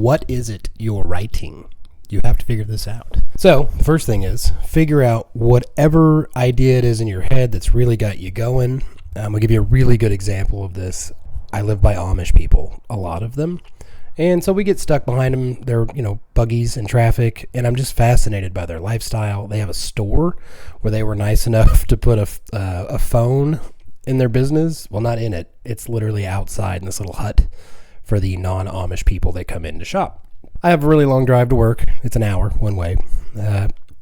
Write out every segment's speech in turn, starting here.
What is it you're writing? You have to figure this out. So, first thing is figure out whatever idea it is in your head that's really got you going. I'll give you a really good example of this. I live by Amish people, a lot of them. And so we get stuck behind them. They're, buggies and traffic. And I'm just fascinated by their lifestyle. They have a store where they were nice enough to put a phone in their business. Well, not in it. It's literally outside in this little hut for the non-Amish people that come in to shop. I have a really long drive to work. It's an hour one way.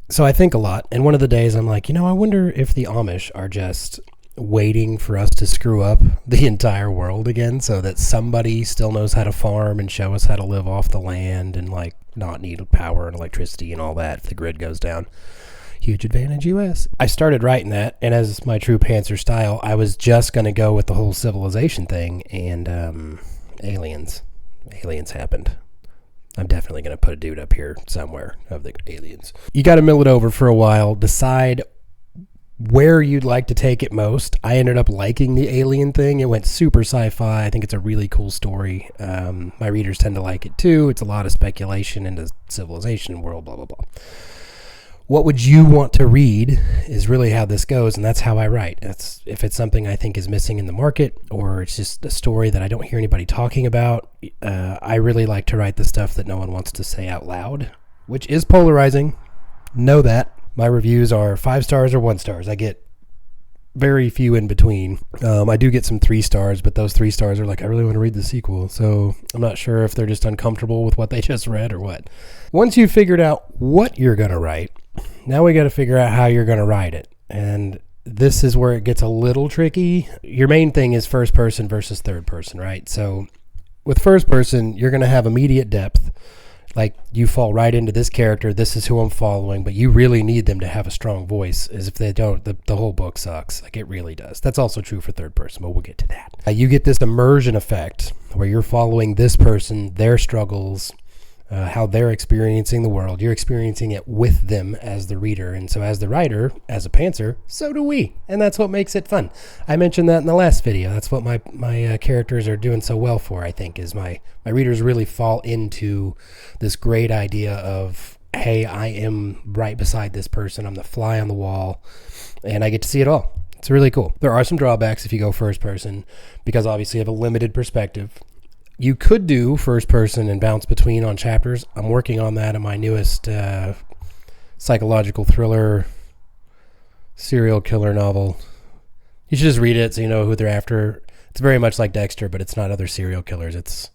So I think a lot. And one of the days I'm like, I wonder if the Amish are just waiting for us to screw up the entire world again so that somebody still knows how to farm and show us how to live off the land and not need power and electricity and all that if the grid goes down. Huge advantage US. I started writing that, and as my true pantser style, I was just going to go with the whole civilization thing, and aliens happened. I'm definitely going to put a dude up here somewhere of the aliens. You got to mill it over for a while, decide where you'd like to take it most. I ended up liking the alien thing. It went super sci-fi. I think it's a really cool story. My readers tend to like it too. It's a lot of speculation into civilization, world, blah, blah, blah. What would you want to read is really how this goes, and that's how I write. If it's something I think is missing in the market, or it's just a story that I don't hear anybody talking about, I really like to write the stuff that no one wants to say out loud, which is polarizing. Know that. My reviews are 5 stars or 1 stars. I get very few in between. I do get some 3 stars, but those 3 stars are like, I really want to read the sequel. So I'm not sure if they're just uncomfortable with what they just read or what. Once you've figured out what you're going to write, now we got to figure out how you're going to write it. And this is where it gets a little tricky. Your main thing is first person versus third person, right? So with first person, you're going to have immediate depth. Like you fall right into this character, this is who I'm following, but you really need them to have a strong voice, as if they don't, the whole book sucks. Like it really does. That's also true for third person, but we'll get to that. You get this immersion effect where you're following this person, their struggles, how they're experiencing the world. You're experiencing it with them as the reader. And so as the writer, as a pantser, so do we. And that's what makes it fun. I mentioned that in the last video. That's what my characters are doing so well for, I think, is my readers really fall into this great idea of, hey, I am right beside this person. I'm the fly on the wall, and I get to see it all. It's really cool. There are some drawbacks if you go first person, because obviously you have a limited perspective. You could do first person and bounce between on chapters. I'm working on that in my newest psychological thriller serial killer novel. You should just read it so you know who they're after. It's very much like Dexter, but it's not other serial killers. It's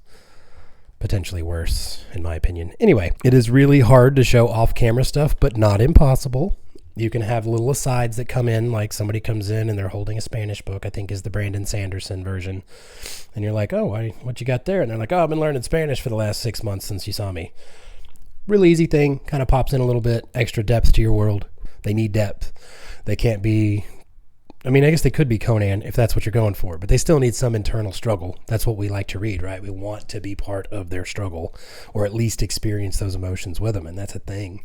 potentially worse, in my opinion. Anyway, it is really hard to show off-camera stuff, but not impossible. You can have little asides that come in, like somebody comes in and they're holding a Spanish book, I think is the Brandon Sanderson version. And you're like, oh, what you got there? And they're like, oh, I've been learning Spanish for the last 6 months since you saw me. Really easy thing, kind of pops in a little bit, extra depth to your world. They need depth. They can't be, I guess they could be Conan if that's what you're going for, but they still need some internal struggle. That's what we like to read, right? We want to be part of their struggle, or at least experience those emotions with them, and that's a thing.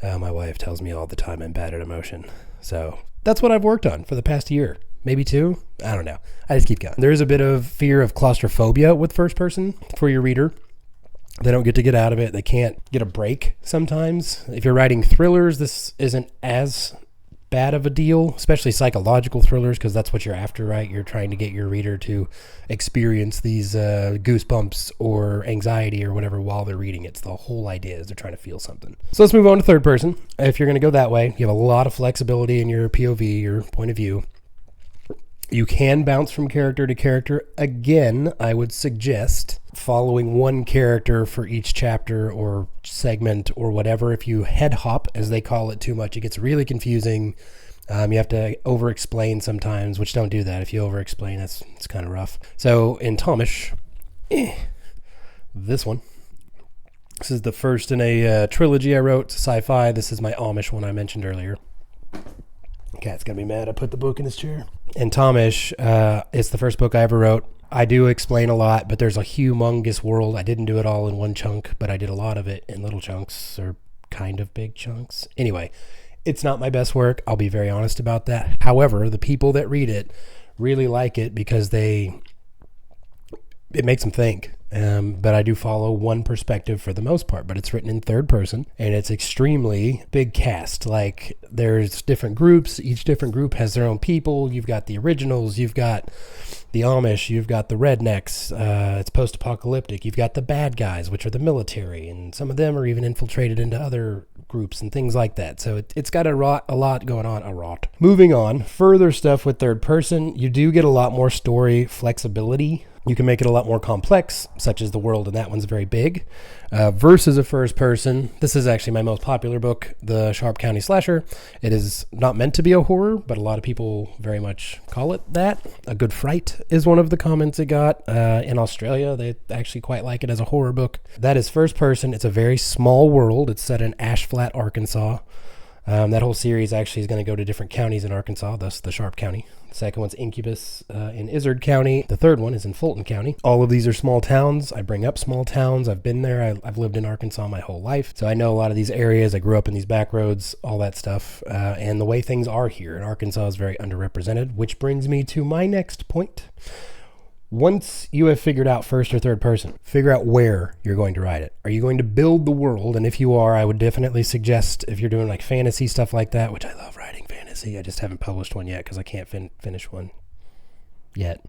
My wife tells me all the time I'm bad at emotion. So that's what I've worked on for the past year. Maybe 2? I don't know. I just keep going. There is a bit of fear of claustrophobia with first person for your reader. They don't get to get out of it. They can't get a break sometimes. If you're writing thrillers, this isn't as bad of a deal, especially psychological thrillers, because that's what you're after, right? You're trying to get your reader to experience these goosebumps or anxiety or whatever while they're reading it. It's the whole idea is they're trying to feel something. So let's move on to third person. If you're going to go that way, you have a lot of flexibility in your POV, your point of view. You can bounce from character to character. Again, I would suggest following one character for each chapter or segment or whatever. If you head hop, as they call it, too much, it gets really confusing. You have to over-explain sometimes, which don't do that. If you over-explain, it's kind of rough. So in Thomish, this one. This is the first in a trilogy I wrote, sci-fi. This is my Amish one I mentioned earlier. Cat's gonna be mad I put the book in his chair. And Thomish, it's the first book I ever wrote. I do explain a lot, but there's a humongous world. I didn't do it all in one chunk, but I did a lot of it in little chunks, or kind of big chunks. Anyway, it's not my best work. I'll be very honest about that. However, the people that read it really like it because it makes them think. but I do follow one perspective for the most part, but it's written in third person, and it's extremely big cast. Like, there's different groups. Each different group has their own people. You've got the originals. You've got the Amish. You've got the rednecks. It's post-apocalyptic. You've got the bad guys, which are the military, and some of them are even infiltrated into other groups and things like that. So it's got a lot going on. Moving on, further stuff with third person, you do get a lot more story flexibility. You can make it a lot more complex, such as the world, and that one's very big. Versus a first person, this is actually my most popular book, The Sharp County Slasher. It is not meant to be a horror, but a lot of people very much call it that. A Good Fright is one of the comments it got. In Australia, they actually quite like it as a horror book. That is first person. It's a very small world. It's set in Ash Flat, Arkansas. That whole series actually is going to go to different counties in Arkansas, thus the Sharp County. The second one's Incubus in Izard County. The third one is in Fulton County. All of these are small towns. I bring up small towns. I've been there. I've lived in Arkansas my whole life. So I know a lot of these areas. I grew up in these back roads, all that stuff. And the way things are here in Arkansas is very underrepresented, which brings me to my next point. Once you have figured out first or third person, figure out where you're going to write it. Are you going to build the world? And if you are, I would definitely suggest, if you're doing like fantasy stuff like that, which I love writing fantasy. I just haven't published one yet because I can't finish one yet.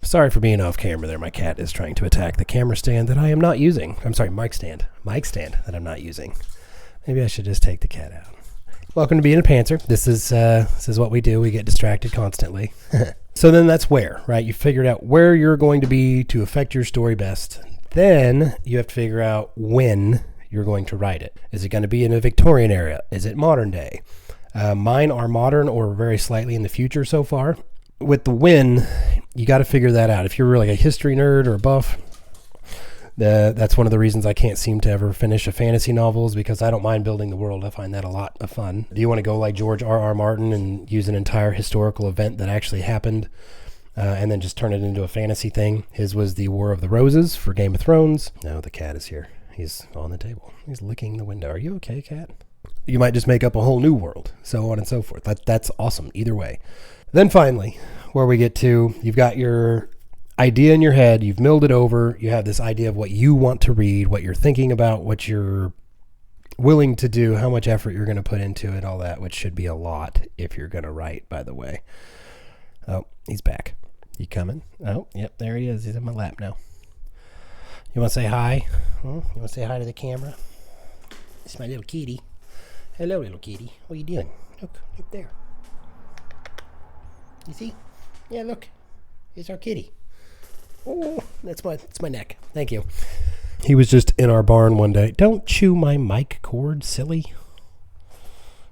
Sorry for being off camera there. My cat is trying to attack the camera stand that I am not using. I'm sorry, mic stand that I'm not using. Maybe I should just take the cat out. Welcome to Being a Pantser. This is what we do. We get distracted constantly. So then that's where, right? You figured out where you're going to be to affect your story best. Then you have to figure out when you're going to write it. Is it going to be in a Victorian era? Is it modern day? Mine are modern or very slightly in the future so far. With the when, you got to figure that out. If you're really a history nerd or a buff, that's one of the reasons I can't seem to ever finish a fantasy novel, is because I don't mind building the world. I find that a lot of fun. Do you want to go like George R.R. Martin and use an entire historical event that actually happened and then just turn it into a fantasy thing? His was the War of the Roses for Game of Thrones. No, the cat is here. He's on the table. He's licking the window. Are you okay, cat? You might just make up a whole new world, so on and so forth. That's awesome either way. Then finally, where we get to, you've got your idea in your head, you've milled it over, you have this idea of what you want to read, what you're thinking about, what you're willing to do, how much effort you're going to put into it, all that, which should be a lot if you're going to write, by the way. Oh, he's back. You coming? Oh, yep, there he is. He's in my lap now. You want to say hi? You want to say hi to the camera? It's my little kitty. Hello, little kitty. What are you doing? Look there. You see? Yeah, look. It's our kitty. Oh, that's my neck. Thank you. He was just in our barn one day. Don't chew my mic cord, silly.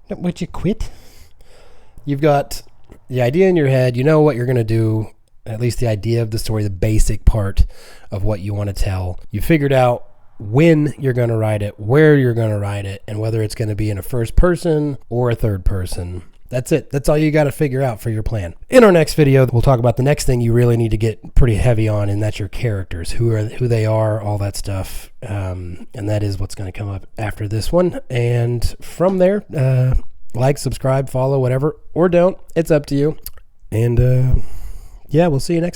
Would you quit? You've got the idea in your head. You know what you're going to do, at least the idea of the story, the basic part of what you want to tell. You figured out when you're going to write it, where you're going to write it, and whether it's going to be in a first person or a third person. That's it. That's all you got to figure out for your plan. In our next video, we'll talk about the next thing you really need to get pretty heavy on, and that's your characters, who they are, all that stuff. And that is what's going to come up after this one. And from there, like, subscribe, follow, whatever, or don't. It's up to you. And yeah, we'll see you next time.